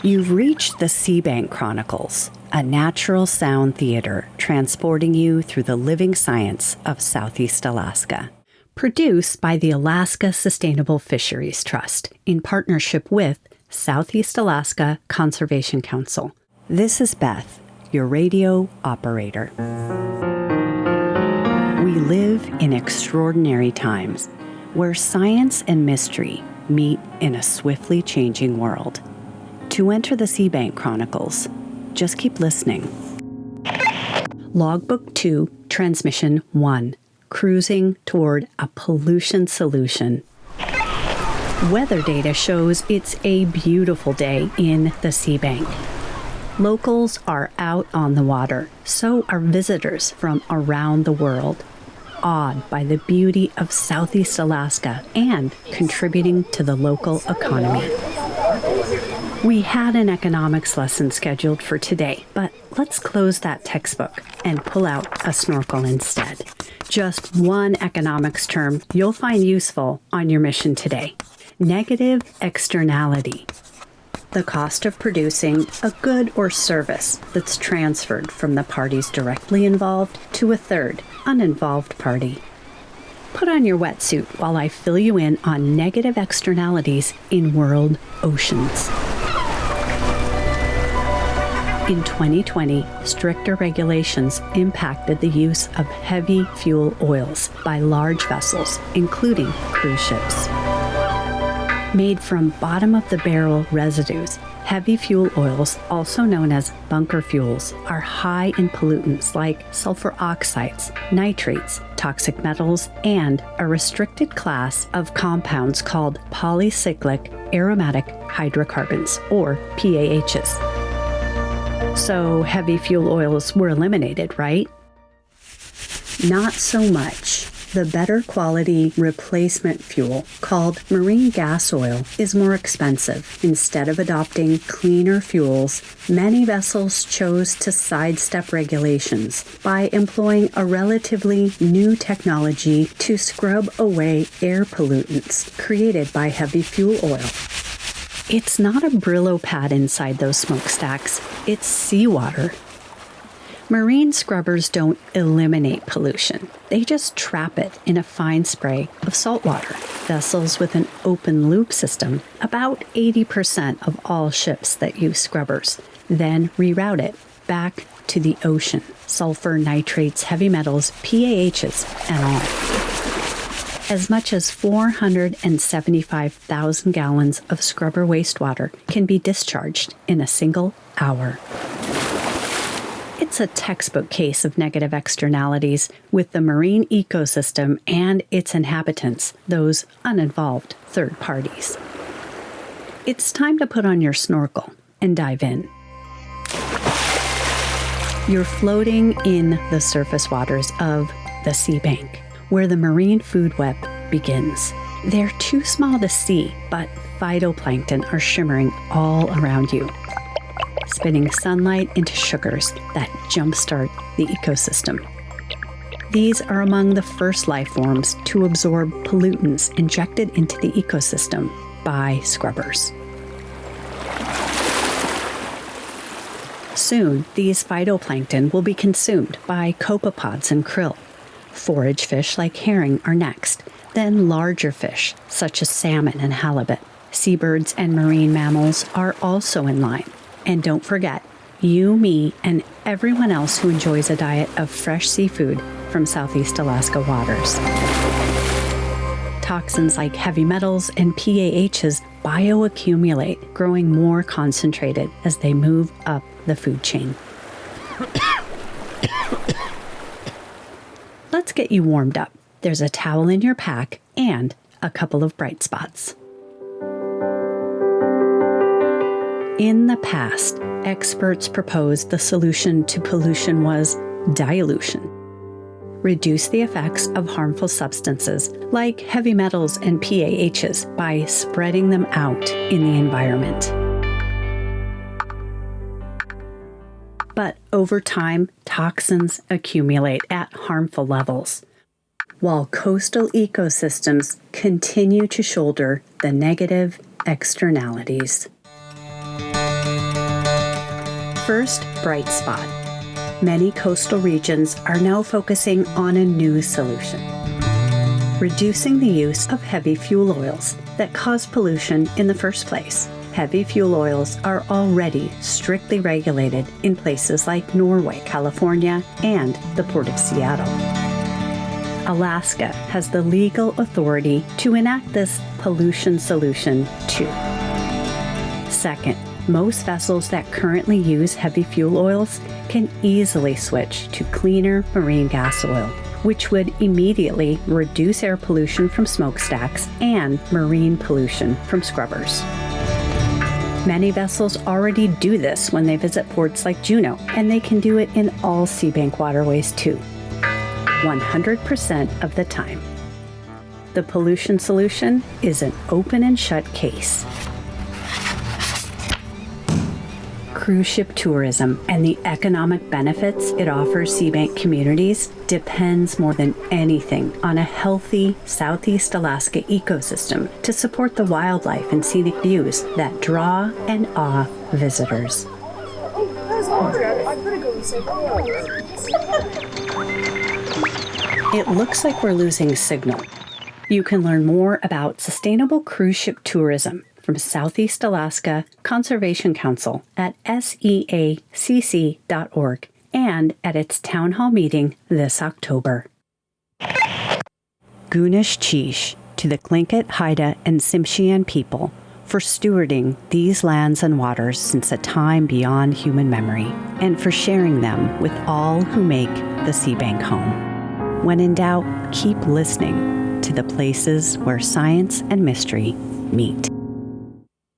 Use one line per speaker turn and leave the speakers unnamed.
You've reached the SeaBank Chronicles, a natural sound theater transporting you through the living science of Southeast Alaska. Produced by the Alaska Sustainable Fisheries Trust in partnership with Southeast Alaska Conservation Council. This is Beth, your radio operator. We live in extraordinary times where science and mystery meet in a swiftly changing world. To enter the SeaBank Chronicles, just keep listening. Logbook 2, Transmission 1, Cruising Toward a Pollution Solution. Weather data shows it's a beautiful day in the SeaBank. Locals are out on the water, so are visitors from around the world, awed by the beauty of Southeast Alaska and contributing to the local economy. We had an economics lesson scheduled for today, but let's close that textbook and pull out a snorkel instead. Just one economics term you'll find useful on your mission today. Negative externality. The cost of producing a good or service that's transferred from the parties directly involved to a third, uninvolved party. Put on your wetsuit while I fill you in on negative externalities in world oceans. In 2020, stricter regulations impacted the use of heavy fuel oils by large vessels, including cruise ships. Made from bottom-of-the-barrel residues, heavy fuel oils, also known as bunker fuels, are high in pollutants like sulfur oxides, nitrates, toxic metals, and a restricted class of compounds called polycyclic aromatic hydrocarbons, or PAHs. So heavy fuel oils were eliminated, right? Not so much. The better quality replacement fuel, called marine gas oil, is more expensive. Instead of adopting cleaner fuels, many vessels chose to sidestep regulations by employing a relatively new technology to scrub away air pollutants created by heavy fuel oil. It's not a Brillo pad inside those smokestacks, it's seawater. Marine scrubbers don't eliminate pollution. They just trap it in a fine spray of salt water. Vessels with an open loop system, about 80% of all ships that use scrubbers, then reroute it back to the ocean. Sulfur, nitrates, heavy metals, PAHs, and all. As much as 475,000 gallons of scrubber wastewater can be discharged in a single hour. It's a textbook case of negative externalities with the marine ecosystem and its inhabitants, those uninvolved third parties. It's time to put on your snorkel and dive in. You're floating in the surface waters of the SeaBank, where the marine food web begins. They're too small to see, but phytoplankton are shimmering all around you, spinning sunlight into sugars that jumpstart the ecosystem. These are among the first life forms to absorb pollutants injected into the ecosystem by scrubbers. Soon, these phytoplankton will be consumed by copepods and krill. Forage fish like herring are next, then larger fish such as salmon and halibut. Seabirds and marine mammals are also in line. And don't forget, you, me, and everyone else who enjoys a diet of fresh seafood from Southeast Alaska waters. Toxins like heavy metals and PAHs bioaccumulate, growing more concentrated as they move up the food chain. Let's get you warmed up. There's a towel in your pack and a couple of bright spots. In the past, experts proposed the solution to pollution was dilution. Reduce the effects of harmful substances like heavy metals and PAHs by spreading them out in the environment. But over time, toxins accumulate at harmful levels, while coastal ecosystems continue to shoulder the negative externalities. first bright spot. Many coastal regions are now focusing on a new solution: reducing the use of heavy fuel oils that cause pollution in the first place. Heavy fuel oils are already strictly regulated in places like Norway, California, and the Port of Seattle. Alaska has the legal authority to enact this pollution solution too. Second, most vessels that currently use heavy fuel oils can easily switch to cleaner marine gas oil, which would immediately reduce air pollution from smokestacks and marine pollution from scrubbers. Many vessels already do this when they visit ports like Juneau, and they can do it in all SeaBank waterways too, 100% of the time. The pollution solution is an open and shut case. Cruise ship tourism and the economic benefits it offers SeaBank communities depends more than anything on a healthy Southeast Alaska ecosystem to support the wildlife and scenic views that draw and awe visitors. It looks like we're losing signal. You can learn more about sustainable cruise ship tourism from Southeast Alaska Conservation Council at seacc.org and at its town hall meeting this October. Gunish Chish to the Tlingit, Haida, and Tsimshian people for stewarding these lands and waters since a time beyond human memory, and for sharing them with all who make the SeaBank home. When in doubt, keep listening to the places where science and mystery meet.